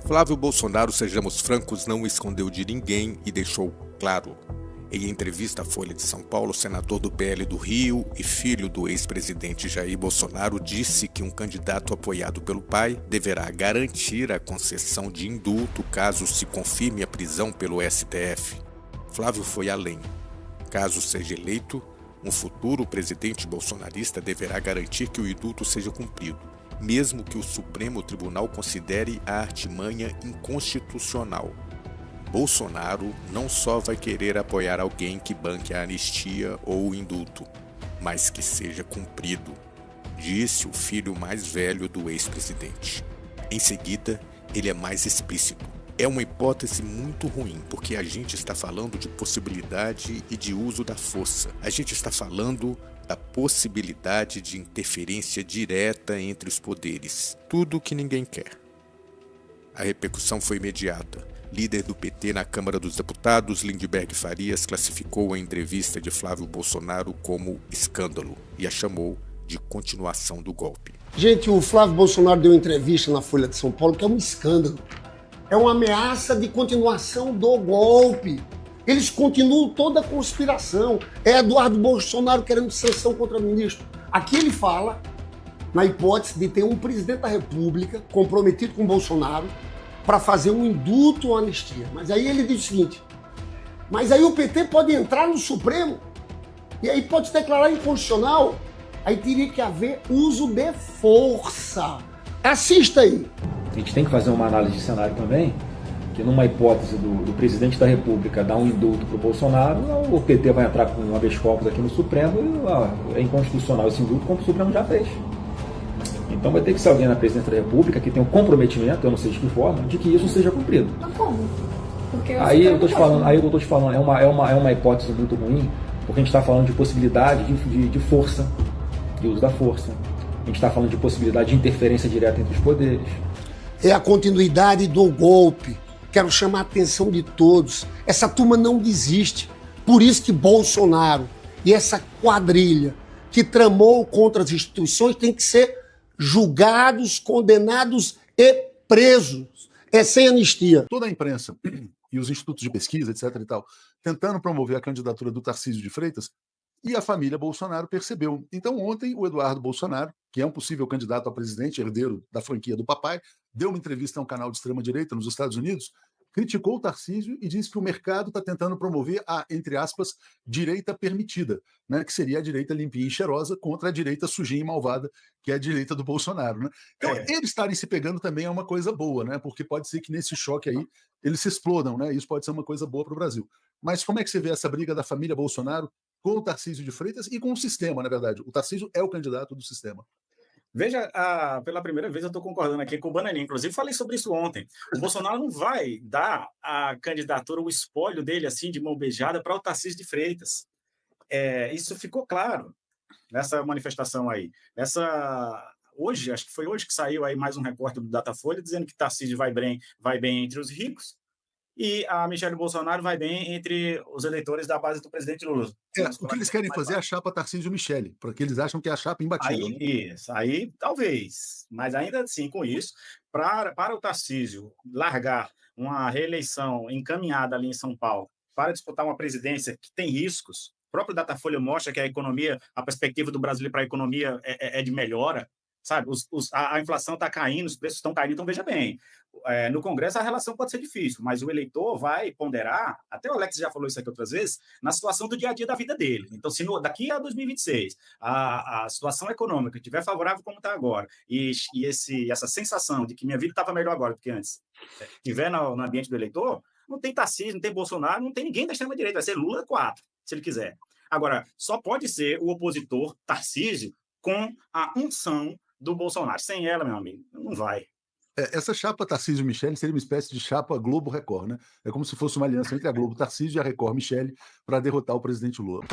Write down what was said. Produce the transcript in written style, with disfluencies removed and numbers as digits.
Flávio Bolsonaro, sejamos francos, não escondeu de ninguém e deixou claro. Em entrevista à Folha de São Paulo, o senador do PL do Rio e filho do ex-presidente Jair Bolsonaro disse que um candidato apoiado pelo pai deverá garantir a concessão de indulto caso se confirme a prisão pelo STF. Flávio foi além. Caso seja eleito, um futuro presidente bolsonarista deverá garantir que o indulto seja cumprido, mesmo que o Supremo Tribunal considere a artimanha inconstitucional. Bolsonaro não só vai querer apoiar alguém que banque a anistia ou o indulto, mas que seja cumprido, disse o filho mais velho do ex-presidente. Em seguida, ele é mais explícito. É uma hipótese muito ruim, porque a gente está falando de possibilidade e de uso da força. A gente está falando da possibilidade de interferência direta entre os poderes. Tudo o que ninguém quer. A repercussão foi imediata. Líder do PT na Câmara dos Deputados, Lindbergh Farias, classificou a entrevista de Flávio Bolsonaro como escândalo e a chamou de continuação do golpe. Gente, o Flávio Bolsonaro deu entrevista na Folha de São Paulo que é um escândalo. É uma ameaça de continuação do golpe. Eles continuam toda a conspiração. É Eduardo Bolsonaro querendo sanção contra o ministro. Aqui ele fala na hipótese de ter um presidente da República comprometido com Bolsonaro para fazer um indulto ou anistia. Mas aí ele diz o seguinte, mas aí o PT pode entrar no Supremo e aí pode declarar inconstitucional. Aí teria que haver uso de força. Assista aí. A gente tem que fazer uma análise de cenário também, que numa hipótese do presidente da República dar um indulto para o Bolsonaro, o PT vai entrar com um habeas corpus aqui no Supremo e é inconstitucional esse indulto, como o Supremo já fez. Então vai ter que ser alguém na presidência da República que tenha um comprometimento, eu não sei de que forma, de que isso seja cumprido. Mas como? Porque aí eu estou te falando, é uma hipótese muito ruim, porque a gente está falando de possibilidade de força, de uso da força. A gente está falando de possibilidade de interferência direta entre os poderes. É a continuidade do golpe. Quero chamar a atenção de todos. Essa turma não desiste. Por isso que Bolsonaro e essa quadrilha que tramou contra as instituições tem que ser julgados, condenados e presos. É sem anistia. Toda a imprensa e os institutos de pesquisa, etc. e tal, tentando promover a candidatura do Tarcísio de Freitas, e a família Bolsonaro percebeu. Então, ontem, o Eduardo Bolsonaro, que é um possível candidato a presidente, herdeiro da franquia do papai, deu uma entrevista a um canal de extrema-direita nos Estados Unidos, criticou o Tarcísio e disse que o mercado está tentando promover a, entre aspas, direita permitida, né, que seria a direita limpinha e cheirosa contra a direita sujinha e malvada, que é a direita do Bolsonaro. Né? Então, eles estarem se pegando também é uma coisa boa, né, porque pode ser que nesse choque aí eles se explodam, né, isso pode ser uma coisa boa para o Brasil. Mas como é que você vê essa briga da família Bolsonaro com o Tarcísio de Freitas e com o sistema, na verdade? O Tarcísio é o candidato do sistema. Veja, pela primeira vez eu estou concordando aqui com o Bananinha. Inclusive, falei sobre isso ontem. O Bolsonaro não vai dar a candidatura, o espólio dele, assim, de mão beijada, para o Tarcísio de Freitas. Isso ficou claro nessa manifestação aí. Hoje, acho que foi hoje que saiu aí mais um recorte do Datafolha, dizendo que Tarcísio vai bem entre os ricos, e a Michelle Bolsonaro vai bem entre os eleitores da base do presidente Lula. O que eles querem fazer é a chapa Tarcísio Michele, porque eles acham que é a chapa imbatível. Aí talvez, mas ainda assim, com isso, para o Tarcísio largar uma reeleição encaminhada ali em São Paulo, para disputar uma presidência que tem riscos, o próprio Datafolha mostra que a perspectiva do Brasil para a economia é de melhora, sabe? A inflação está caindo, os preços estão caindo, então veja bem, no Congresso a relação pode ser difícil, mas o eleitor vai ponderar, até o Alex já falou isso aqui outras vezes, na situação do dia a dia da vida dele. Então, se daqui a 2026 a situação econômica estiver favorável como está agora, e essa sensação de que minha vida estava melhor agora do que antes, estiver no ambiente do eleitor, não tem Tarcísio, não tem Bolsonaro, não tem ninguém da extrema-direita, vai ser Lula 4, se ele quiser. Agora, só pode ser o opositor Tarcísio com a unção do Bolsonaro. Sem ela, meu amigo, não vai. Essa chapa Tarcísio Michele seria uma espécie de chapa Globo-Record, né? É como se fosse uma aliança entre a Globo Tarcísio e a Record Michele para derrotar o presidente Lula.